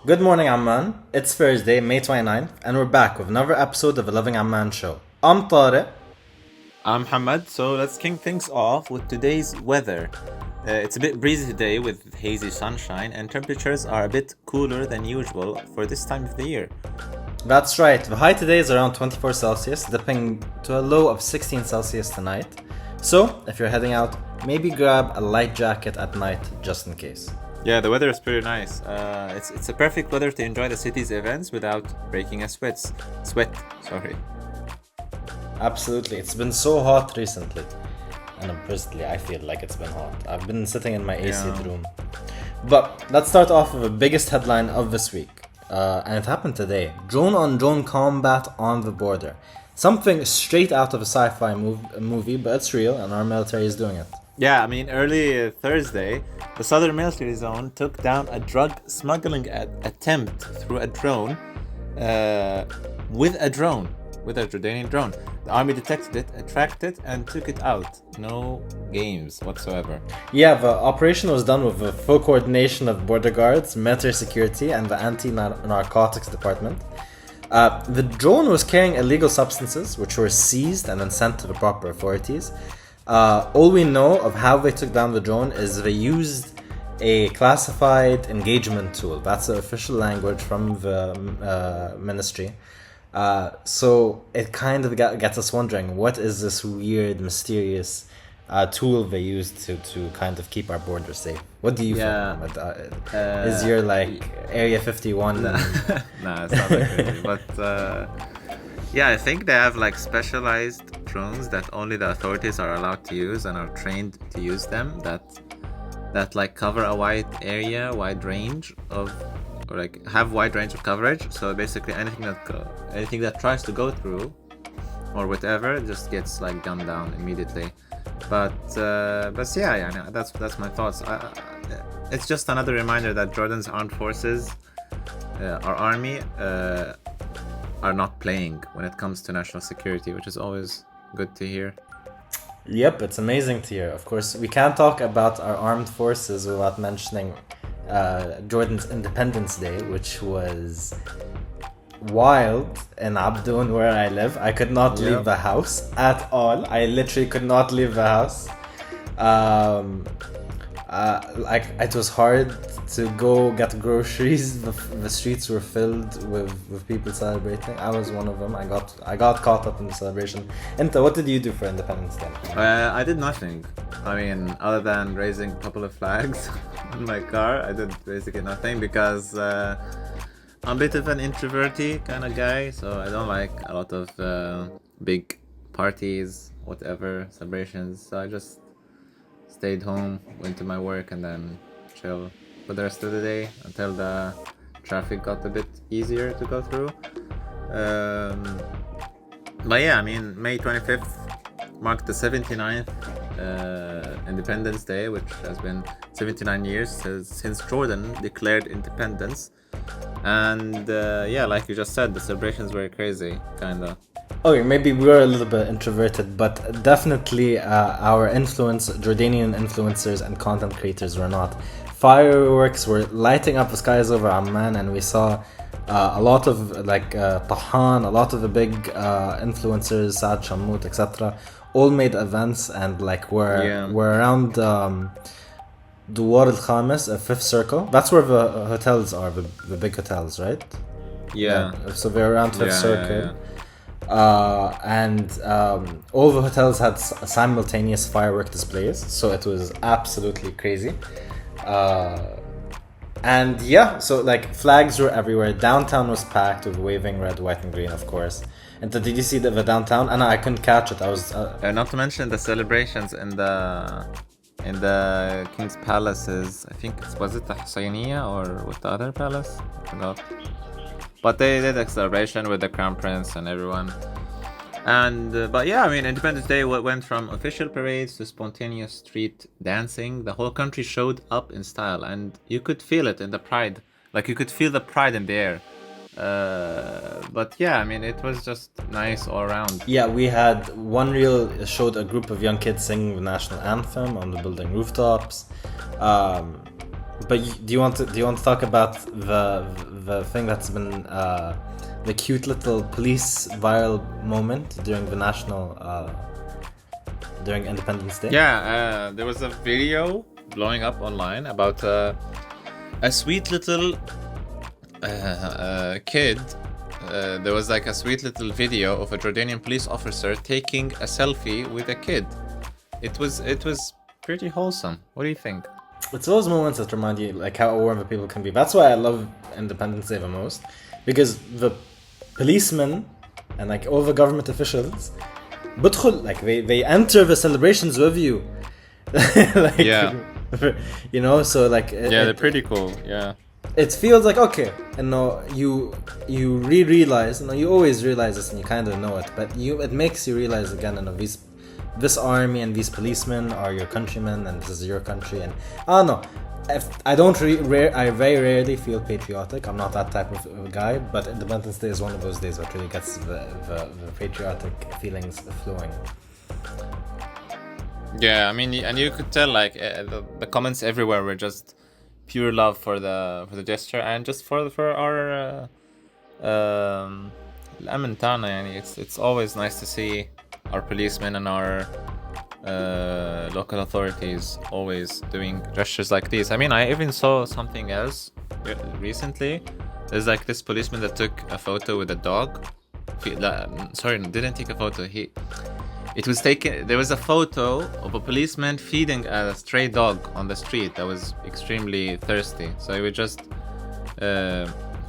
Good morning, Amman. It's Thursday, May 29th, and we're back with another episode of the Loving Amman show. I'm Tariq. I'm Muhammad, so let's kick things off with today's weather. It's a bit breezy today with hazy sunshine, and temperatures are a bit cooler than usual for this time of the year. That's right, the high today is around 24 Celsius, dipping to a low of 16 Celsius tonight. So, if you're heading out, maybe grab a light jacket at night just in case. Yeah, the weather is pretty nice. It's a perfect weather to enjoy the city's events without breaking a sweat. Sorry. Absolutely, it's been so hot recently. And personally, I feel like it's been hot. I've been sitting in my AC room. But let's start off with the biggest headline of this week. And it happened today. Drone-on-drone combat on the border. Something straight out of a sci-fi movie, but it's real and our military is doing it. Yeah, I mean, early Thursday, the Southern Military Zone took down a drug smuggling attempt through a drone, with a Jordanian drone. The army detected it, tracked it, and took it out. No games whatsoever. Yeah, the operation was done with the full coordination of border guards, military security, and the anti-narcotics department. The drone was carrying illegal substances, which were seized and then sent to the proper authorities. All we know of how they took down the drone is they used a classified engagement tool. That's the official language from the ministry. So it kind of gets us wondering, what is this weird, mysterious tool they use to kind of keep our borders safe? What do you think? Is your Area 51? Nah, it's not that crazy. But yeah, I think they have specialized drones that only the authorities are allowed to use and are trained to use them. That cover a wide range of. Or have wide range of coverage, so basically anything that tries to go through or whatever just gets gunned down immediately. But yeah, that's my thoughts. It's just another reminder that Jordan's armed forces, our army, are not playing when it comes to national security, which is always good to hear. Yep, it's amazing to hear. Of course, we can't talk about our armed forces without mentioning Jordan's Independence Day, which was wild in Abdon, where I live. I could not leave the house at all. I literally could not leave the house. It was hard to go get groceries. The streets were filled with people celebrating. I was one of them. I got caught up in the celebration. Inta, what did you do for Independence Day? I did nothing. I mean, other than raising a couple of flags in my car, I did basically nothing because I'm a bit of an introverty kind of guy, so I don't like a lot of big parties, whatever, celebrations. So I just stayed home, went to my work, and then chill for the rest of the day until the traffic got a bit easier to go through. But yeah, I mean, May 25th marked the 79th Independence Day, which has been 79 years since Jordan declared independence. And yeah, like you just said, the celebrations were crazy, kinda. Okay, maybe we were a little bit introverted, but definitely our Jordanian influencers and content creators were not. Fireworks were lighting up the skies over Amman, and we saw a lot of Tahan, a lot of the big influencers, Saad Shammout, etc. all made events and were around Duwar al-Khamis, a fifth circle. That's where the hotels are, the big hotels, right? Yeah. So they're around fifth circle. And all the hotels had simultaneous firework displays, so it was absolutely crazy. And yeah, so flags were everywhere. Downtown was packed with waving red, white, and green, of course. And did you see the downtown? And I couldn't catch it. I was not to mention the celebrations in the King's Palaces. I think was it the Husainiya or with the other palace? I forgot. But they did a celebration with the Crown Prince and everyone. And but yeah, I mean, Independence Day went from official parades to spontaneous street dancing. The whole country showed up in style, and you could feel it in the pride. You could feel the pride in the air. But yeah, I mean, it was just nice all around. Yeah, we had one reel showed a group of young kids singing the national anthem on the building rooftops. But do you want to talk about the thing that's been the cute little police viral moment during the during Independence Day? Yeah, there was a video blowing up online about a sweet little kid. There was like a sweet little video of a Jordanian police officer taking a selfie with a kid. It was pretty wholesome. What do you think? It's those moments that remind you like how aware the people can be. That's why I love Independence Day the most, because the policemen and like all the government officials, like they enter the celebrations with you. Like, yeah. You know, so like They're pretty cool. Yeah. It feels like okay, and no, you realize, you always realize this and you kind of know it, but it makes you realize again, this army and these policemen are your countrymen and this is your country. And I don't know, I very rarely feel patriotic. I'm not that type of guy, but Independence Day is one of those days that really gets the patriotic feelings flowing. Yeah, I mean, and you could tell like the comments everywhere were just pure love for the gesture and just for our الأمن تاعنا. يعني it's always nice to see our policemen and our local authorities always doing gestures like these. I mean, I even saw something else recently. There's like this policeman that took a photo with a dog. Sorry, didn't take a photo. It was taken. There was a photo of a policeman feeding a stray dog on the street that was extremely thirsty. So he would just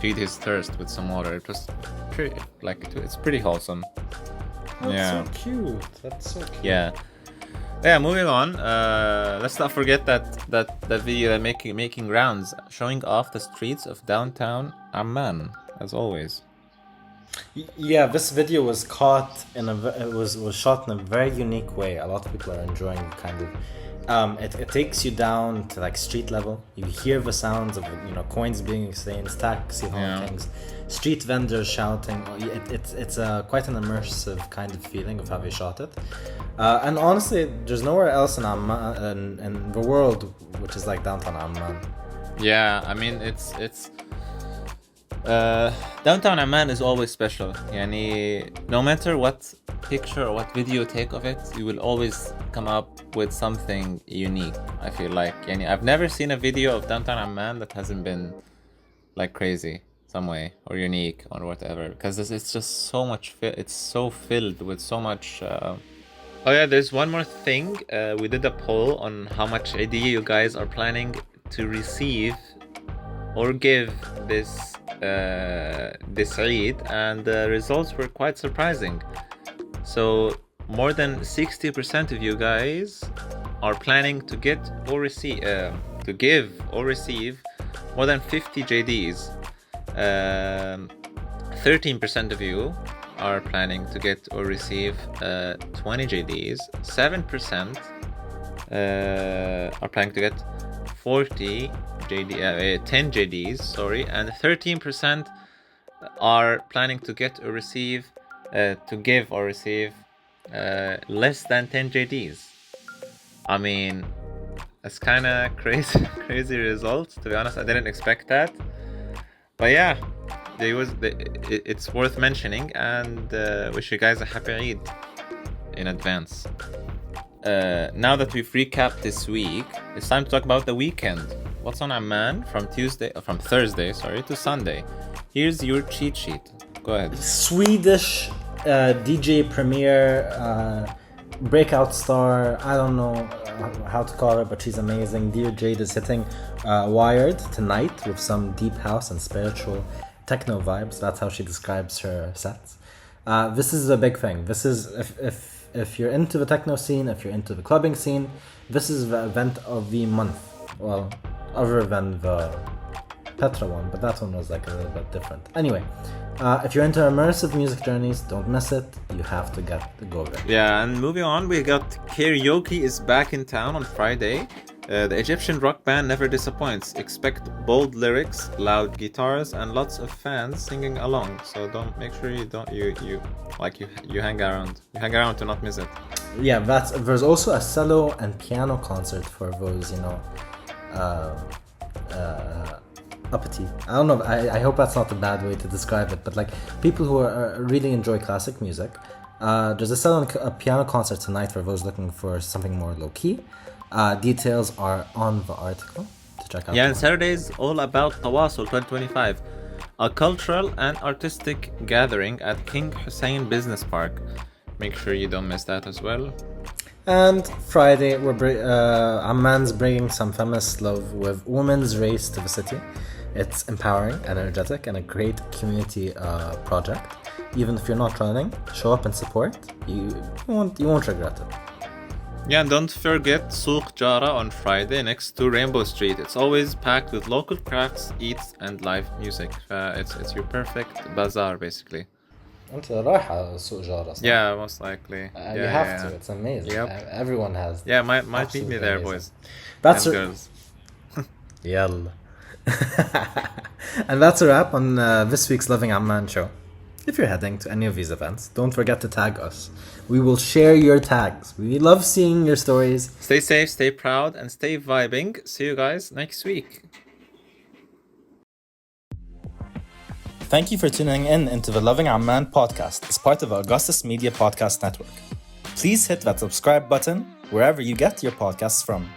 feed his thirst with some water. It was pretty, it's pretty wholesome. That's so cute. That's so cute. Yeah. Moving on. Let's not forget that video making rounds, showing off the streets of downtown Amman, as always. Yeah, this video was caught was shot in a very unique way. A lot of people are enjoying kind of it takes you down to like street level. You hear the sounds of coins being exchanged, taxi honkings, street vendors shouting. It's quite an immersive kind of feeling of how they shot it. And honestly, there's nowhere else in Amman in the world which is like downtown Amman. Yeah, I mean it's downtown Amman is always special. Yani, no matter what picture or what video you take of it, you will always come up with something unique. I feel like, yani, I've never seen a video of downtown Amman that hasn't been like crazy some way or unique or whatever, because it's just so much. It's so filled with so much. Oh yeah, there's one more thing. We did a poll on how much idea you guys are planning to receive or give this Eid, and the results were quite surprising. So more than 60% of you guys are planning to get or receive to give or receive more than 50 JDs. 13% of you are planning to get or receive 20 JDs. 7% are planning to get 10 JDs, sorry, and 13% are planning to get or receive, to give or receive less than 10 JDs. I mean, it's kind of crazy results. To be honest, I didn't expect that, but yeah, it's worth mentioning, and wish you guys a happy Eid in advance. Now that we've recapped this week, it's time to talk about the weekend. What's on Amman from Thursday, to Sunday. Here's your cheat sheet. Go ahead. Swedish DJ premiere, breakout star. I don't know how to call her, but she's amazing. Dear Jade is hitting Wired tonight with some deep house and spiritual techno vibes. That's how she describes her sets. This is a big thing. This is if you're into the techno scene, if you're into the clubbing scene, this is the event of the month. Well, other than the Petra one, but that one was like a little bit different. Anyway, if you're into immersive music journeys, don't miss it. You have to go there. Yeah, and moving on, we got Karaoke is back in town on Friday. The Egyptian rock band never disappoints. Expect bold lyrics, loud guitars, and lots of fans singing along. So make sure you hang around. You hang around to not miss it. Yeah, there's also a cello and piano concert for those uppity. I don't know. I hope that's not a bad way to describe it, but like people who really enjoy classic music. There's a silent piano concert tonight for those looking for something more low key. Details are on the article to check out. Yeah, and Saturday is all about Tawasul 2025, a cultural and artistic gathering at King Hussein Business Park. Make sure you don't miss that as well. And Friday, Amman's bringing some feminist love with Women's Race to the city. It's empowering, energetic, and a great community project. Even if you're not running, show up and support. You won't regret it. Yeah, and don't forget Souk Jara on Friday next to Rainbow Street. It's always packed with local crafts, eats, and live music. It's your perfect bazaar, basically. أنت رايحة سوق جارة صح؟ Yeah, most likely. You have to. It's amazing. Yep. Everyone has. Yeah, might meet me Absolutely there, amazing. boys. That's and a- girls. Yalla. And that's a wrap on this week's Living Amman show. If you're heading to any of these events, don't forget to tag us. We will share your tags. We love seeing your stories. Stay safe, stay proud, and stay vibing. See you guys next week. Thank you for tuning in into the Loving Amman podcast as part of the Augustus Media Podcast Network. Please hit that subscribe button wherever you get your podcasts from.